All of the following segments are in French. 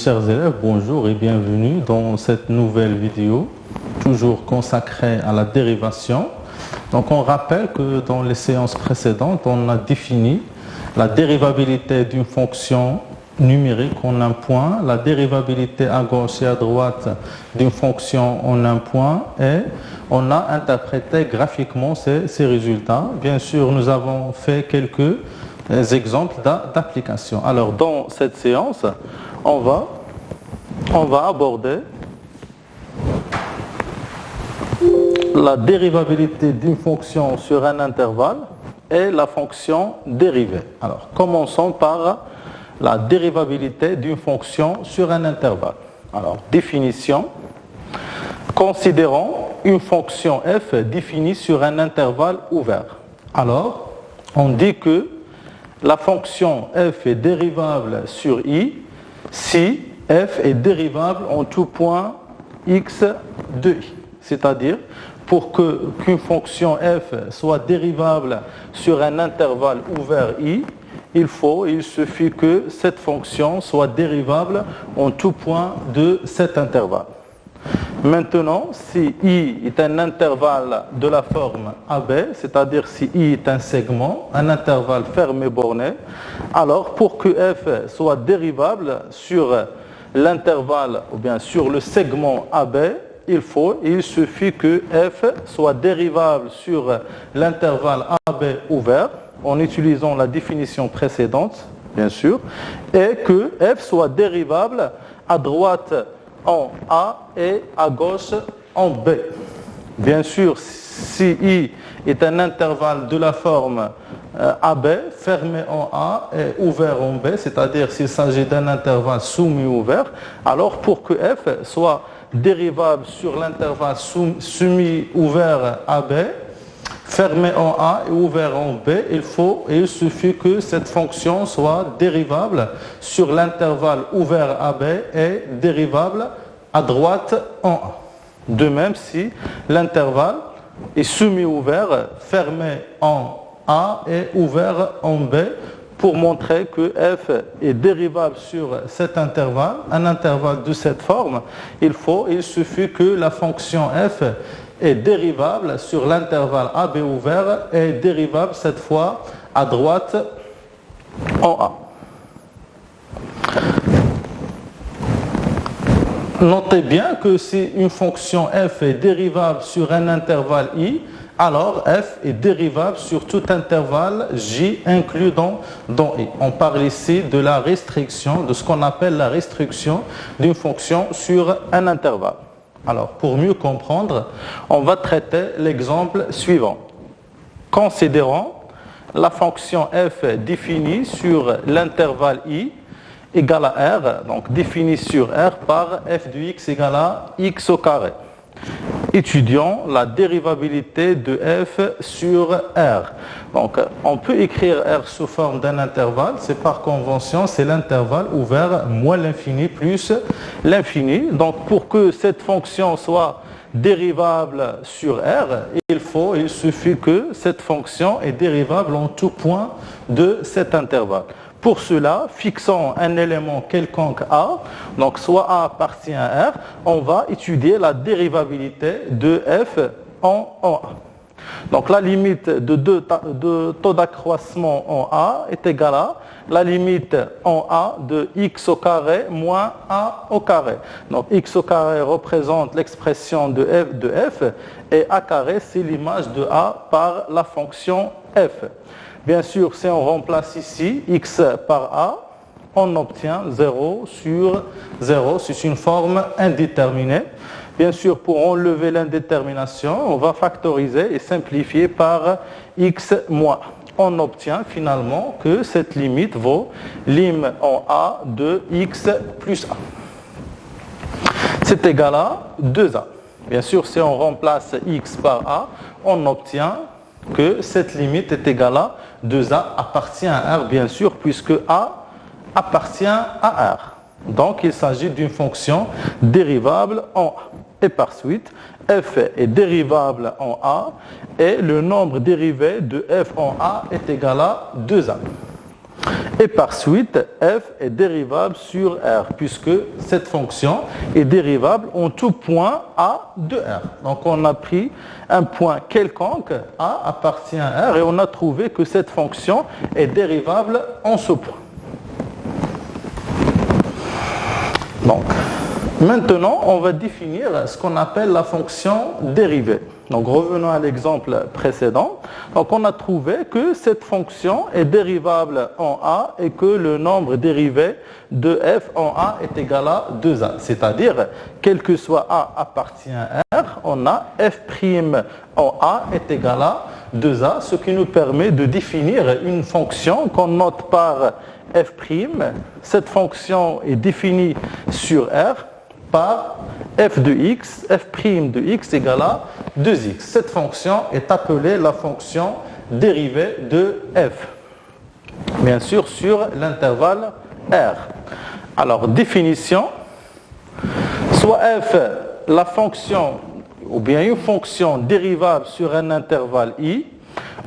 Chers élèves, bonjour et bienvenue dans cette nouvelle vidéo, toujours consacrée à la dérivation. Donc on rappelle que dans les séances précédentes, on a défini la dérivabilité d'une fonction numérique en un point, la dérivabilité à gauche et à droite d'une fonction en un point, et on a interprété graphiquement ces résultats. Bien sûr, nous avons fait quelques exemples d'application. Alors dans cette séance, on va aborder la dérivabilité d'une fonction sur un intervalle et la fonction dérivée. Alors, commençons par la dérivabilité d'une fonction sur un intervalle. Alors, définition. Considérons une fonction f définie sur un intervalle ouvert. Alors, on dit que la fonction f est dérivable sur i si f est dérivable en tout point x de i. C'est-à-dire, pour qu'une fonction f soit dérivable sur un intervalle ouvert i, il suffit que cette fonction soit dérivable en tout point de cet intervalle. Maintenant, si i est un intervalle de la forme AB, c'est-à-dire si i est un segment, un intervalle fermé borné, alors pour que f soit dérivable sur l'intervalle ou bien sur le segment AB, il suffit que f soit dérivable sur l'intervalle AB ouvert en utilisant la définition précédente, bien sûr, et que f soit dérivable à droite en A et à gauche en B. Bien sûr, si I est un intervalle de la forme AB, fermé en A et ouvert en B, c'est-à-dire s'il s'agit d'un intervalle semi-ouvert, alors pour que f soit dérivable sur l'intervalle semi-ouvert AB, fermé en A et ouvert en B, il suffit que cette fonction soit dérivable sur l'intervalle ouvert AB et dérivable à droite en A. De même si l'intervalle est semi-ouvert, fermé en A et ouvert en B, pour montrer que f est dérivable sur cet intervalle, un intervalle de cette forme, il suffit que la fonction f est dérivable sur l'intervalle AB ouvert et dérivable cette fois à droite en A. Notez bien que si une fonction f est dérivable sur un intervalle i, alors f est dérivable sur tout intervalle j inclus dans i. On parle ici de la restriction, de ce qu'on appelle la restriction d'une fonction sur un intervalle. Alors, pour mieux comprendre, on va traiter l'exemple suivant. Considérons la fonction f définie sur l'intervalle i égale à r, donc définie sur r par f de x égale à x au carré. Étudions la dérivabilité de f sur r. Donc, on peut écrire r sous forme d'un intervalle, c'est par convention, c'est l'intervalle ouvert moins l'infini plus l'infini. Donc, pour que cette fonction soit dérivable sur r, il suffit que cette fonction est dérivable en tout point de cet intervalle. Pour cela, fixons un élément quelconque A, donc soit A appartient à R, on va étudier la dérivabilité de f en A. Donc la limite de taux d'accroissement en A est égale à la limite en A de x au carré moins A au carré. Donc x au carré représente l'expression de f et A carré c'est l'image de A par la fonction f. Bien sûr, si on remplace ici x par a, on obtient 0 sur 0. C'est une forme indéterminée. Bien sûr, pour enlever l'indétermination, on va factoriser et simplifier par x moins. On obtient finalement que cette limite vaut lim en a de x plus a. C'est égal à 2a. Bien sûr, si on remplace x par a, on obtient que cette limite est égale à 2a appartient à R, bien sûr, puisque A appartient à R. Donc, il s'agit d'une fonction dérivable en A. Et par suite, f est dérivable en A et le nombre dérivé de f en A est égal à 2a. Et par suite, f est dérivable sur R, puisque cette fonction est dérivable en tout point A de R. Donc on a pris un point quelconque, A appartient à R, et on a trouvé que cette fonction est dérivable en ce point. Donc, maintenant, on va définir ce qu'on appelle la fonction dérivée. Donc, revenons à l'exemple précédent. Donc, on a trouvé que cette fonction est dérivable en A et que le nombre dérivé de f en A est égal à 2A. C'est-à-dire, quel que soit A appartient à R, on a f' en A est égal à 2A, ce qui nous permet de définir une fonction qu'on note par f'. Cette fonction est définie sur R par f de x, f' de x égale à 2x. Cette fonction est appelée la fonction dérivée de f, bien sûr sur l'intervalle R. Alors, définition, soit f, la fonction, ou bien une fonction dérivable sur un intervalle i,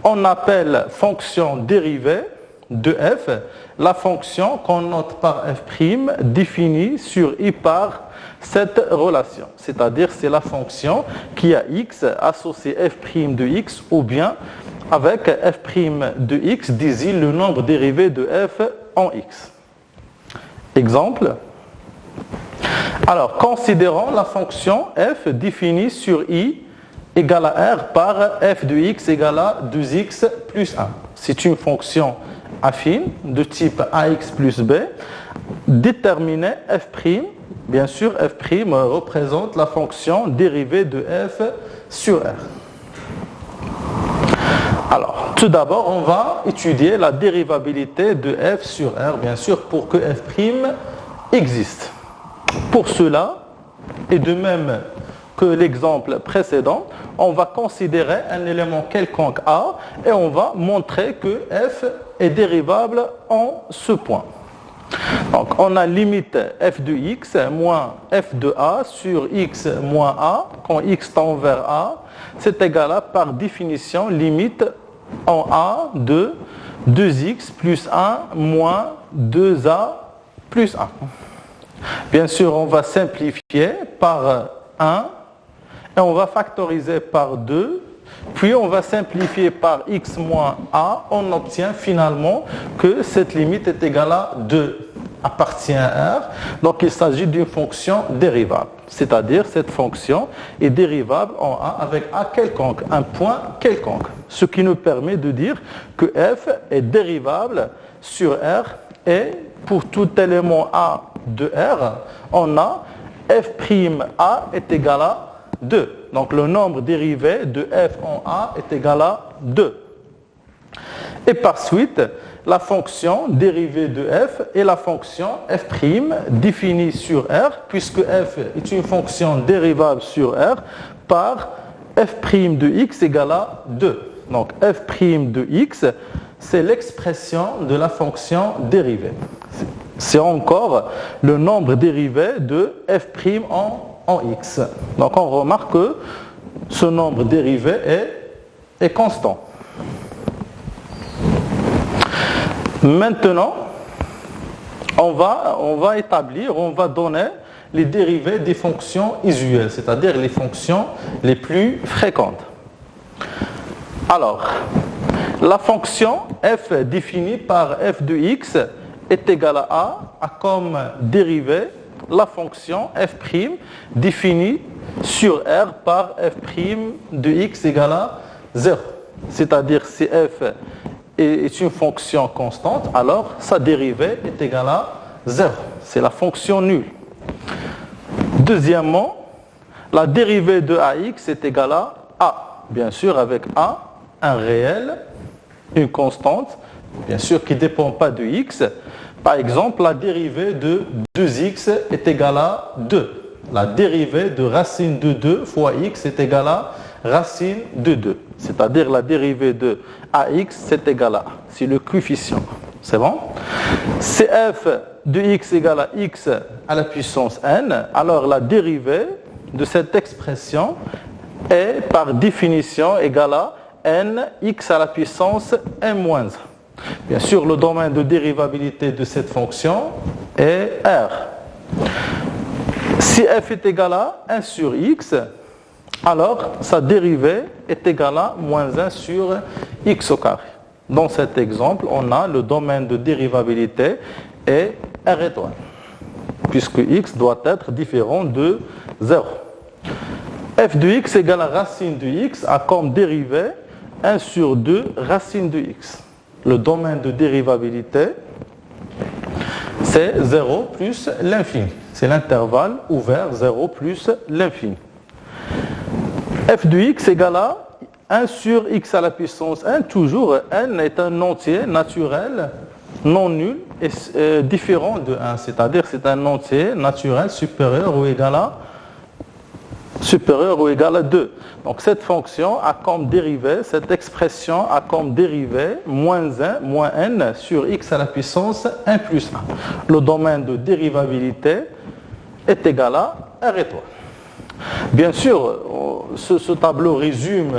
on appelle fonction dérivée de f, la fonction qu'on note par f' définie sur i par cette relation. C'est-à-dire c'est la fonction qui a x associé f' de x ou bien avec f' de x désigne le nombre dérivé de f en x. Exemple. Alors, considérons la fonction f définie sur i égale à r par f de x égale à 2x plus 1. C'est une fonction affine de type ax plus b. Déterminer f', bien sûr f' représente la fonction dérivée de f sur r. Alors, tout d'abord, on va étudier la dérivabilité de f sur r, bien sûr, pour que f' existe. Pour cela, et de même que l'exemple précédent, on va considérer un élément quelconque A et on va montrer que f est dérivable en ce point. Donc on a limite f de x moins f de a sur x moins a, quand x tend vers a, c'est égal à par définition limite en a de 2x plus 1 moins 2a plus 1. Bien sûr, on va simplifier par 1 et on va factoriser par 2, puis on va simplifier par x moins a, on obtient finalement que cette limite est égale à 2, appartient à R, donc il s'agit d'une fonction dérivable, c'est-à-dire cette fonction est dérivable en a avec a quelconque, un point quelconque, ce qui nous permet de dire que f est dérivable sur R et pour tout élément a de R, on a f'A est égal à 2. Donc le nombre dérivé de f en a est égal à 2. Et par suite, la fonction dérivée de f est la fonction f' définie sur R, puisque f est une fonction dérivable sur R par f' de x égale à 2. Donc f' de x, c'est l'expression de la fonction dérivée. C'est encore le nombre dérivé de f' en x. Donc on remarque que ce nombre dérivé est constant. Maintenant, on va établir, on va donner les dérivés des fonctions usuelles, c'est-à-dire les fonctions les plus fréquentes. Alors, la fonction f définie par f de x est égale à a comme dérivée la fonction f' définie sur R par f' de x égale à 0. C'est-à-dire si f est une fonction constante, alors sa dérivée est égale à 0. C'est la fonction nulle. Deuxièmement, la dérivée de ax est égale à a. Bien sûr, avec a, un réel, une constante, bien sûr qui ne dépend pas de x. Par exemple, la dérivée de 2x est égale à 2. La dérivée de racine de 2 fois x est égale à racine de 2. C'est-à-dire la dérivée de ax, c'est égal à a. C'est le coefficient. C'est bon? Si f de x égale à x à la puissance n, alors la dérivée de cette expression est par définition égale à n x à la puissance n-1. Bien sûr, le domaine de dérivabilité de cette fonction est R. Si f est égal à 1 sur x, alors sa dérivée est égale à moins 1 sur x au carré. Dans cet exemple, on a le domaine de dérivabilité est R étoile, puisque x doit être différent de 0. f de x égale à racine de x a comme dérivée 1 sur 2 racine de x. Le domaine de dérivabilité, c'est 0 plus l'infini. C'est l'intervalle ouvert 0 plus l'infini. f de x égale à 1 sur x à la puissance n. Toujours, n est un entier naturel non nul et différent de 1. C'est-à-dire c'est un entier naturel supérieur ou égal à 2. Donc cette fonction a comme dérivée, cette expression a comme dérivée moins 1 moins n sur x à la puissance 1 plus 1. Le domaine de dérivabilité est égal à R étoile. Bien sûr, ce tableau résume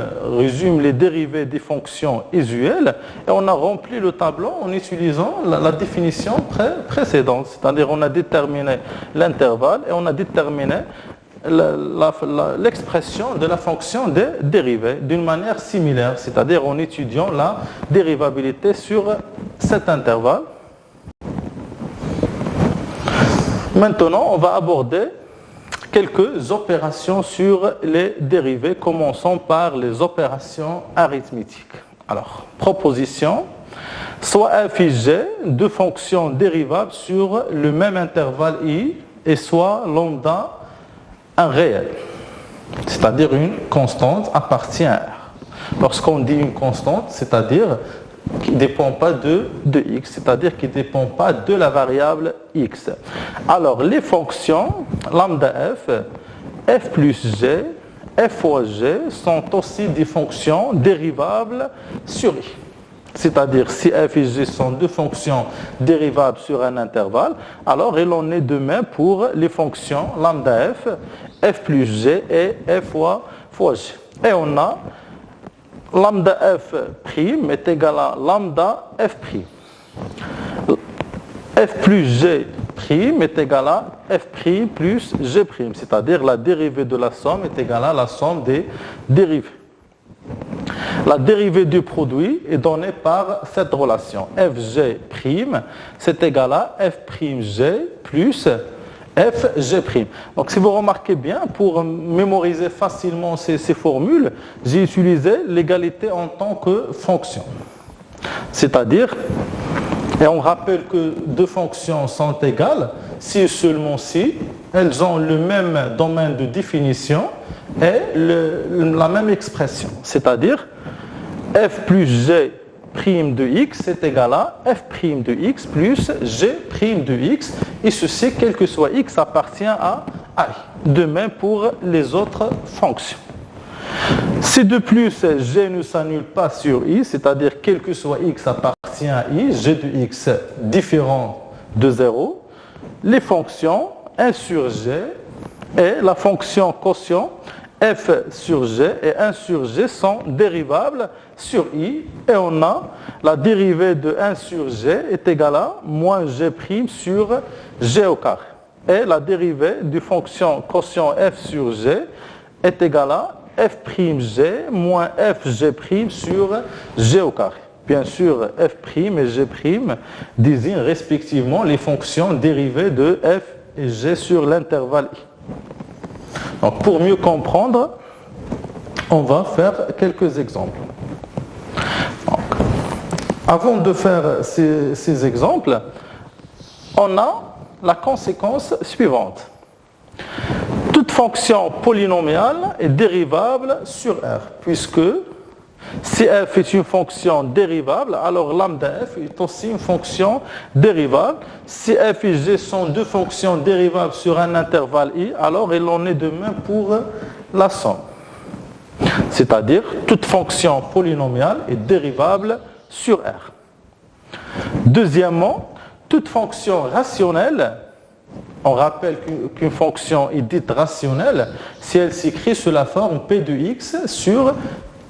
les dérivées des fonctions usuelles et on a rempli le tableau en utilisant la définition précédente. C'est-à-dire on a déterminé l'intervalle et on a déterminé l'expression de la fonction des dérivées d'une manière similaire, c'est-à-dire en étudiant la dérivabilité sur cet intervalle. Maintenant, on va aborder quelques opérations sur les dérivées. Commençons par les opérations arithmétiques. Alors, proposition, soit f et g, deux fonctions dérivables sur le même intervalle i, et soit lambda un réel, c'est-à-dire une constante appartient à R. Lorsqu'on dit une constante, c'est-à-dire qui ne dépend pas de x, c'est-à-dire qui ne dépend pas de la variable x. Alors, les fonctions lambda f plus g, f fois g sont aussi des fonctions dérivables sur i. C'est-à-dire, si f et g sont deux fonctions dérivables sur un intervalle, alors il en est de même pour les fonctions lambda f plus g et f fois g. Et on a lambda f' est égal à lambda f'. F plus g' est égal à f' plus g', c'est-à-dire la dérivée de la somme est égale à la somme des dérivées. La dérivée du produit est donnée par cette relation. Fg', c'est égal à f'g plus fg'. Donc si vous remarquez bien, pour mémoriser facilement ces formules, j'ai utilisé l'égalité en tant que fonction. C'est-à-dire, et on rappelle que deux fonctions sont égales si et seulement si elles ont le même domaine de définition et la même expression. C'est-à-dire, f plus g' de x est égal à f' de x plus g' de x, et ceci, quel que soit x, appartient à i. De même pour les autres fonctions. Si de plus g ne s'annule pas sur i, c'est-à-dire quel que soit x appartient à i, g de x différent de 0, les fonctions 1 sur g et la fonction quotient f sur g et 1 sur g sont dérivables sur i, et on a la dérivée de 1 sur g est égale à moins g' sur g au carré. Et la dérivée de fonction quotient f sur g est égale à f'g moins fg' sur g au carré. Bien sûr, f' et g' désignent respectivement les fonctions dérivées de f et g sur l'intervalle i. Donc, pour mieux comprendre, on va faire quelques exemples. Donc, avant de faire ces exemples, on a la conséquence suivante. Toute fonction polynomiale est dérivable sur R, puisque si f est une fonction dérivable, alors lambda f est aussi une fonction dérivable. Si f et g sont deux fonctions dérivables sur un intervalle i, alors il en est de même pour la somme. C'est-à-dire, toute fonction polynomiale est dérivable sur R. Deuxièmement, toute fonction rationnelle, on rappelle qu'une fonction est dite rationnelle si elle s'écrit sous la forme p de x sur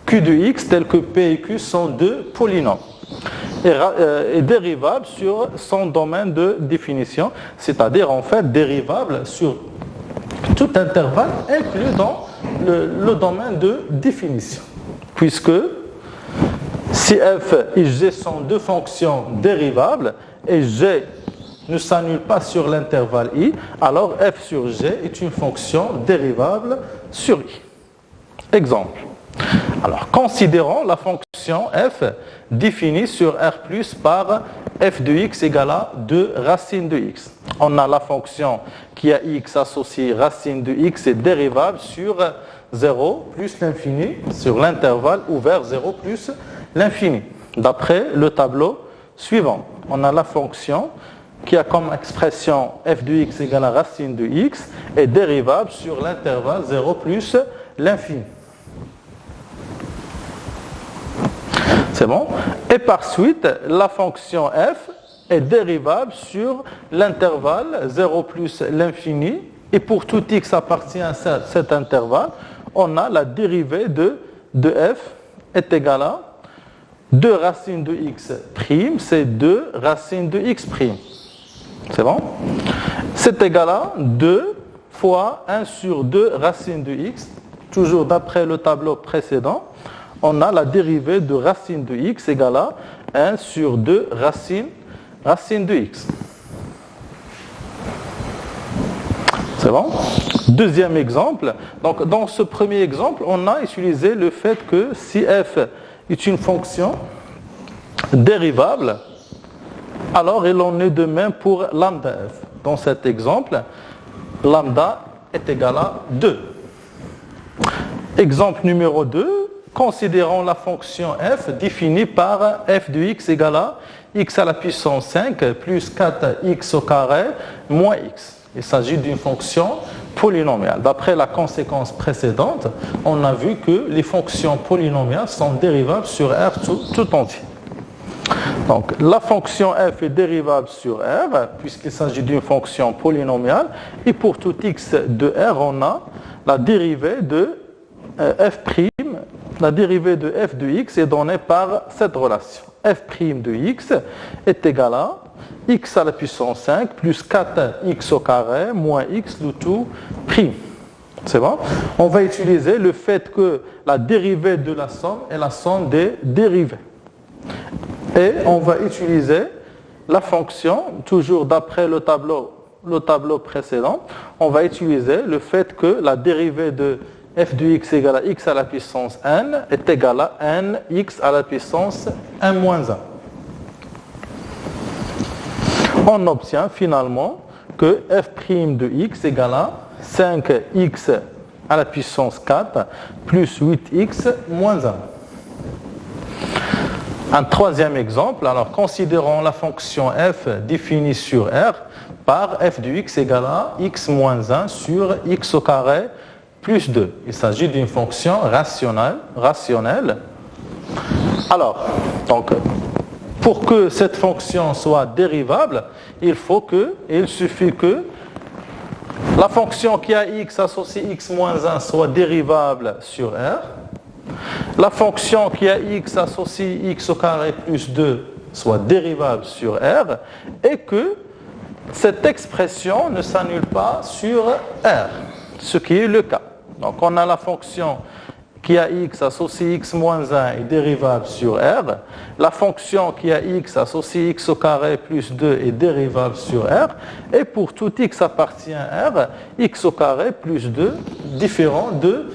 q de x, tel que p et q sont deux polynômes. est dérivable sur son domaine de définition, c'est-à-dire en fait dérivable sur tout intervalle inclus dans le domaine de définition. Puisque si f et g sont deux fonctions dérivables et g ne s'annule pas sur l'intervalle i, alors f sur g est une fonction dérivable sur i. Exemple. Alors, considérons la fonction f définie sur R plus par f de x égale à 2 racine de x. On a la fonction qui a x associée racine de x est dérivable sur 0 plus l'infini, sur l'intervalle ouvert 0 plus l'infini. D'après le tableau suivant, on a la fonction qui a comme expression f de x égale à racine de x est dérivable sur l'intervalle 0 plus l'infini. C'est bon? Et par suite, la fonction f est dérivable sur l'intervalle 0 plus l'infini. Et pour tout x appartient à cet intervalle, on a la dérivée de f est égale à 2 racines de x prime, c'est 2 racines de x prime. C'est bon? C'est égal à 2 fois 1 sur 2 racines de x. Toujours d'après le tableau précédent, on a la dérivée de racine de x égale à 1 sur 2 racine de x. C'est bon? Deuxième exemple. Donc, dans ce premier exemple, on a utilisé le fait que si f est une fonction dérivable, alors il en est de même pour lambda f. Dans cet exemple, lambda est égal à 2. Exemple numéro 2. Considérons la fonction f définie par f de x égale à x à la puissance 5 plus 4x au carré moins x. Il s'agit d'une fonction polynomiale. D'après la conséquence précédente, on a vu que les fonctions polynomiales sont dérivables sur R tout entier. Donc la fonction f est dérivable sur R puisqu'il s'agit d'une fonction polynomiale et pour tout x de R, on a la dérivée de f'. La dérivée de f de x est donnée par cette relation. f' de x est égal à x à la puissance 5 plus 4x au carré moins x le tout prime. C'est bon? On va utiliser le fait que la dérivée de la somme est la somme des dérivées. Et on va utiliser la fonction, toujours d'après le tableau précédent, on va utiliser le fait que la dérivée de f de x égale à x à la puissance n est égal à n x à la puissance n moins 1. On obtient finalement que f' de x égale à 5x à la puissance 4 plus 8x moins 1. Un troisième exemple, alors considérons la fonction f définie sur R par f de x égale à x moins 1 sur x au carré plus 2. Il s'agit d'une fonction rationnelle. Alors, donc, pour que cette fonction soit dérivable, il suffit que la fonction qui a x associée x moins 1 soit dérivable sur R, la fonction qui a x associée x au carré plus 2 soit dérivable sur R, et que cette expression ne s'annule pas sur R, ce qui est le cas. Donc on a la fonction qui a x associée x moins 1 est dérivable sur R. La fonction qui a x associée x au carré plus 2 est dérivable sur R. Et pour tout x appartient à R, x au carré plus 2 différent de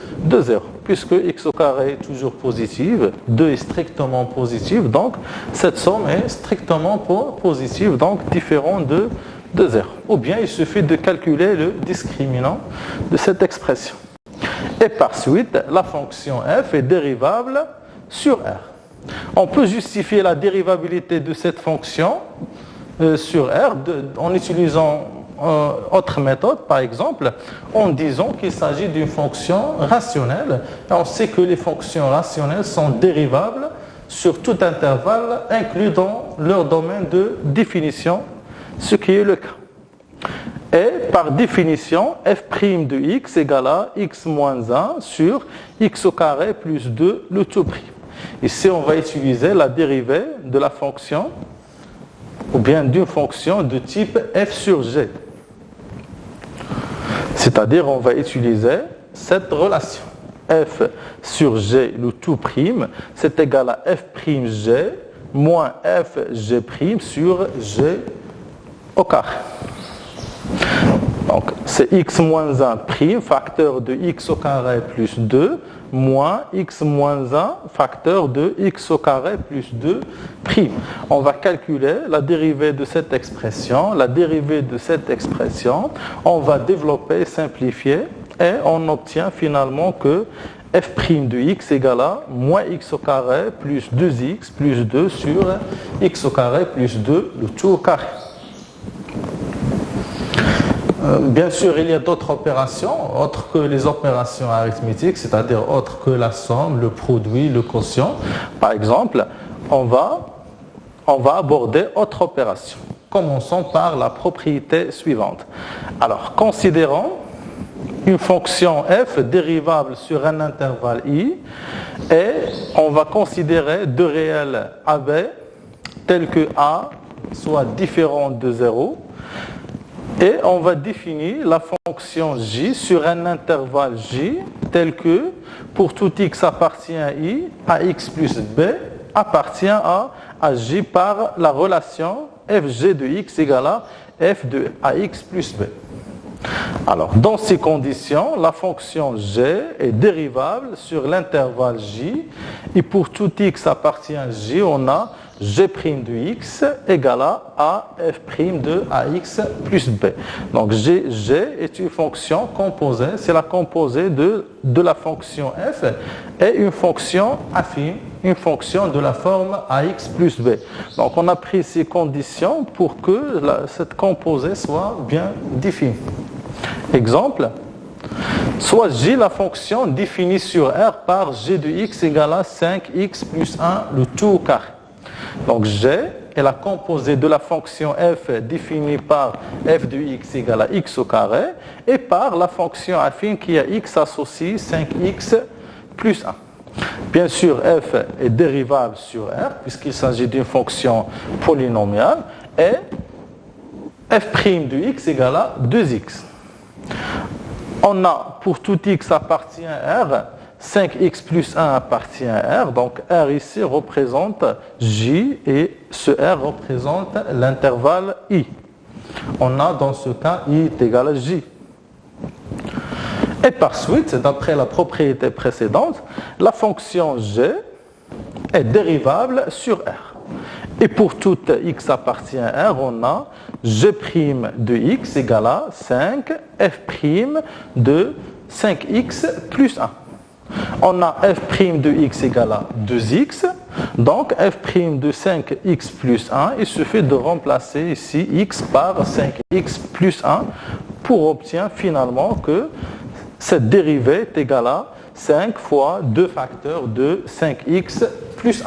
0. Puisque x au carré est toujours positive, 2 est strictement positive, donc cette somme est strictement positive, donc différent de 0. Ou bien il suffit de calculer le discriminant de cette expression. Et par suite, la fonction f est dérivable sur R. On peut justifier la dérivabilité de cette fonction sur R en utilisant autre méthode, par exemple, en disant qu'il s'agit d'une fonction rationnelle. Et on sait que les fonctions rationnelles sont dérivables sur tout intervalle inclus dans leur domaine de définition, ce qui est le cas. Et par définition, f' de x égale à x moins 1 sur x au carré plus 2 le tout prime. Ici, on va utiliser la dérivée de la fonction, ou bien d'une fonction de type f sur g. C'est-à-dire, on va utiliser cette relation. F sur g, le tout prime, c'est égal à f prime g moins f g prime sur g au carré. Donc, c'est x moins 1 prime, facteur de x au carré plus 2, moins x moins 1, facteur de x au carré plus 2 prime. On va calculer la dérivée de cette expression. La dérivée de cette expression, on va développer, simplifier, et on obtient finalement que f' de x égale à moins x au carré plus 2x plus 2 sur x au carré plus 2, le tout au carré. Bien sûr, il y a d'autres opérations, autres que les opérations arithmétiques, c'est-à-dire autres que la somme, le produit, le quotient. Par exemple, on va aborder autre opération. Commençons par la propriété suivante. Alors, considérons une fonction f dérivable sur un intervalle i et on va considérer deux réels AB tels que a soit différent de 0. Et on va définir la fonction j sur un intervalle j tel que pour tout x appartient à i, ax plus b appartient à j par la relation fg de x égale à f de ax plus b. Alors, dans ces conditions, la fonction g est dérivable sur l'intervalle j et pour tout x appartient à j, on a g' de x égale à f' de ax plus b. Donc g est une fonction composée, c'est la composée de la fonction f et une fonction affine, une fonction de la forme ax plus b. Donc on a pris ces conditions pour que cette composée soit bien définie. Exemple, soit j la fonction définie sur R par g de x égale à 5x plus 1 le tout au carré. Donc g est la composée de la fonction f définie par f de x égale à x au carré et par la fonction affine qui a x associé 5x plus 1. Bien sûr, f est dérivable sur R puisqu'il s'agit d'une fonction polynomiale et f' de x égale à 2x. On a pour tout x appartient à R, 5x plus 1 appartient à R, donc R ici représente J et ce R représente l'intervalle I. On a dans ce cas I est égal à J. Et par suite, d'après la propriété précédente, la fonction G est dérivable sur R. Et pour tout x appartient à R, on a g' de x égale à 5 f' de 5x plus 1. On a f' de x égale à 2x, donc f' de 5x plus 1, il suffit de remplacer ici x par 5x plus 1 pour obtenir finalement que cette dérivée est égale à 5 fois 2 facteurs de 5x plus 1.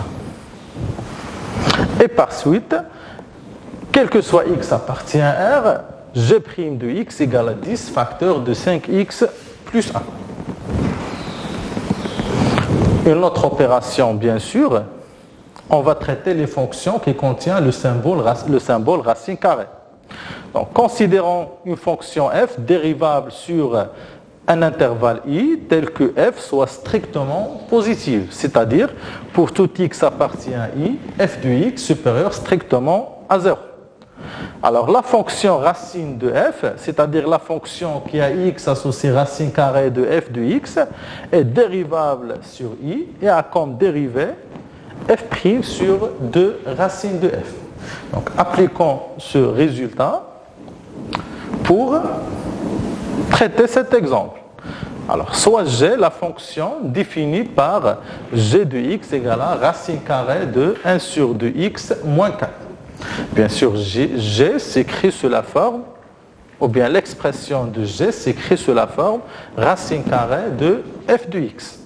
Et par suite, quel que soit x appartient à R, g' de x égale à 10 facteur de 5x plus 1. Une autre opération, bien sûr, on va traiter les fonctions qui contiennent le symbole racine carrée. Donc, considérons une fonction f dérivable sur un intervalle i tel que f soit strictement positive, c'est-à-dire pour tout x appartient à i, f de x supérieur strictement à 0. Alors la fonction racine de f, c'est-à-dire la fonction qui a x associée racine carrée de f de x, est dérivable sur i et a comme dérivée f' sur 2 racines de f. Donc appliquons ce résultat pour traiter cet exemple. Alors, soit g, la fonction définie par g de x égale à racine carrée de 1 sur 2x moins 4. Bien sûr, g s'écrit sous la forme, ou bien l'expression de g s'écrit sous la forme racine carrée de f de x.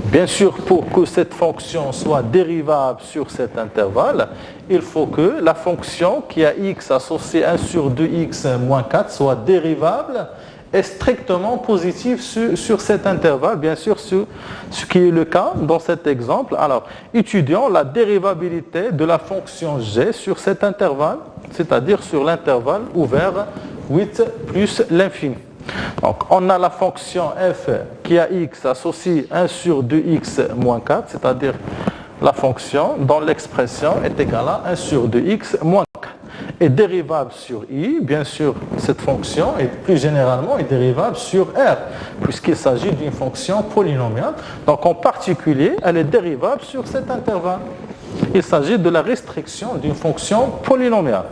Bien sûr, pour que cette fonction soit dérivable sur cet intervalle, il faut que la fonction qui a x associée 1 sur 2x moins 4 soit dérivable est strictement positive sur cet intervalle, bien sûr, ce qui est le cas dans cet exemple. Alors, étudions la dérivabilité de la fonction g sur cet intervalle, c'est-à-dire sur l'intervalle ouvert 8 plus l'infini. Donc, on a la fonction f qui a x associé 1 sur 2x moins 4, c'est-à-dire la fonction dont l'expression est égale à 1 sur 2x moins 4. Est dérivable sur i, bien sûr, cette fonction, et plus généralement, est dérivable sur r, puisqu'il s'agit d'une fonction polynomiale. Donc, en particulier, elle est dérivable sur cet intervalle. Il s'agit de la restriction d'une fonction polynomiale.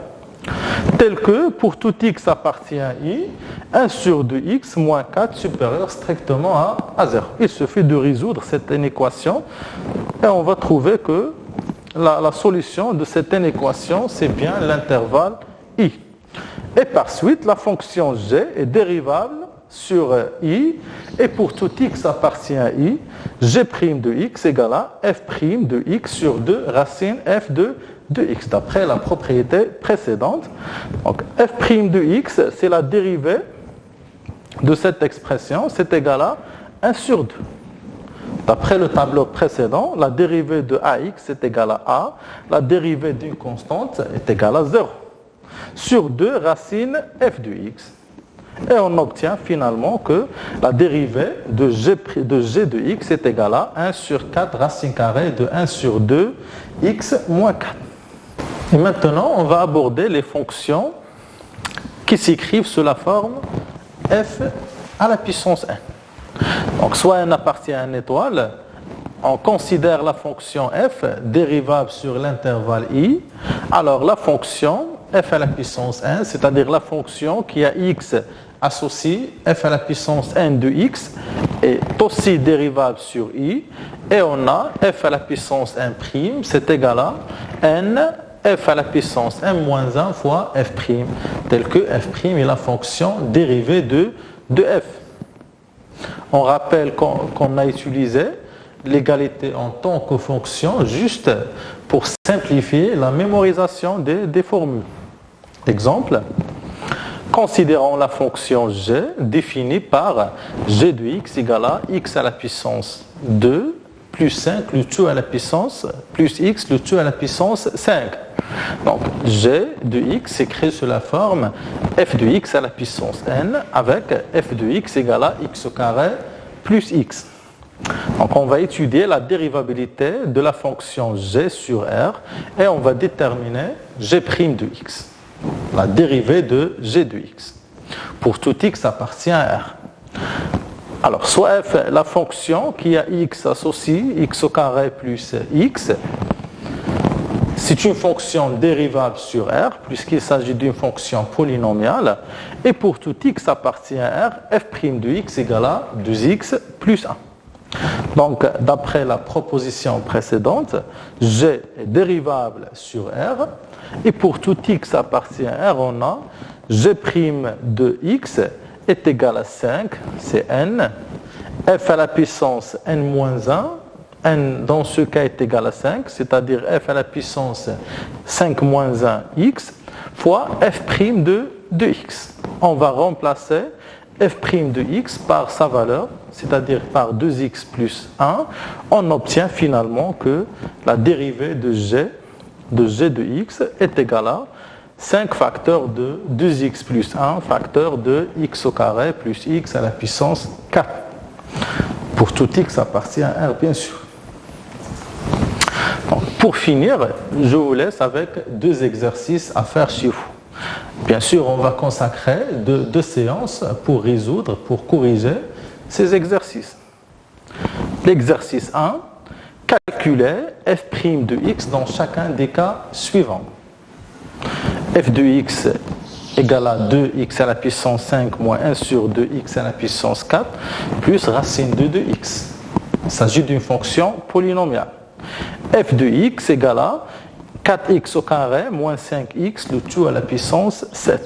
Tel que, pour tout x appartient à i, 1 sur 2x moins 4 supérieur strictement à 0. Il suffit de résoudre cette inéquation et on va trouver que la solution de cette inéquation, c'est bien l'intervalle i. Et par suite, la fonction g est dérivable sur i, et pour tout x appartient à i, g' de x égale à f' de x sur 2 racine f de x, d'après la propriété précédente. Donc f' de x, c'est la dérivée de cette expression, c'est égal à 1 sur 2. D'après le tableau précédent, la dérivée de ax est égale à a, la dérivée d'une constante est égale à 0, sur 2 racine f de x. Et on obtient finalement que la dérivée de g de x est égale à 1 sur 4 racine carrée de 1 sur 2 x moins 4. Et maintenant, on va aborder les fonctions qui s'écrivent sous la forme f à la puissance 1. Donc, soit n appartient à une étoile, on considère la fonction f dérivable sur l'intervalle i, alors la fonction f à la puissance 1, c'est-à-dire la fonction qui a x associé f à la puissance n de x, est aussi dérivable sur i, et on a f à la puissance 1', c'est égal à n f à la puissance n moins 1 fois f', tel que f' est la fonction dérivée de f. On rappelle qu'on a utilisé l'égalité en tant que fonction juste pour simplifier la mémorisation des formules. Exemple, considérons la fonction g définie par g de x égale à x à la puissance 2 plus 5 le tout à la puissance plus x le tout à la puissance 5. Donc g de x s'écrit sous la forme f de x à la puissance n avec f de x égale à x au carré plus x. Donc on va étudier la dérivabilité de la fonction g sur r et on va déterminer g' de x, la dérivée de g de x. Pour tout x appartient à r. Alors soit f, la fonction qui a x associé x au carré plus x, c'est une fonction dérivable sur r, puisqu'il s'agit d'une fonction polynomiale, et pour tout x appartient à r, f' de x égale à 2x plus 1. Donc, d'après la proposition précédente, g est dérivable sur r, et pour tout x appartient à r, on a g' de x est égal à 5, c'est n, f à la puissance n moins 1, n dans ce cas est égal à 5, c'est-à-dire f à la puissance 5 moins 1 x, fois f' de x. On va remplacer f' de x par sa valeur, c'est-à-dire par 2x plus 1. On obtient finalement que la dérivée de g de x est égale à 5 facteurs de 2x plus 1 facteur de x au carré plus x à la puissance 4. Pour tout x appartient à r, bien sûr. Donc, pour finir, je vous laisse avec 2 exercices à faire chez vous. Bien sûr, on va consacrer 2 séances pour résoudre, pour corriger ces exercices. L'exercice 1, calculer f' de x dans chacun des cas suivants. f de x égale à 2x à la puissance 5 moins 1 sur 2x à la puissance 4 plus racine de 2x. Il s'agit d'une fonction polynomiale. f de x égale à 4x au carré moins 5x le tout à la puissance 7.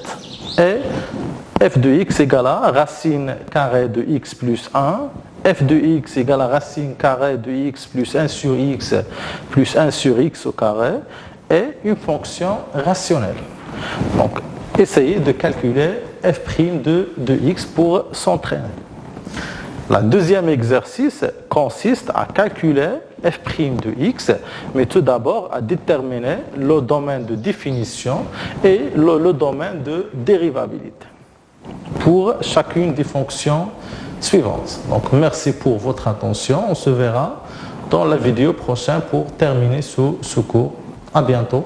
Et f de x égale à racine carrée de x plus 1. f de x égale à racine carrée de x plus 1 sur x plus 1 sur x au carré est une fonction rationnelle. Donc, essayer de calculer f' de x pour s'entraîner. Le deuxième exercice consiste à calculer f' de x, mais tout d'abord à déterminer le domaine de définition et le domaine de dérivabilité pour chacune des fonctions suivantes. Donc merci pour votre attention. On se verra dans la vidéo prochaine pour terminer ce cours. À bientôt.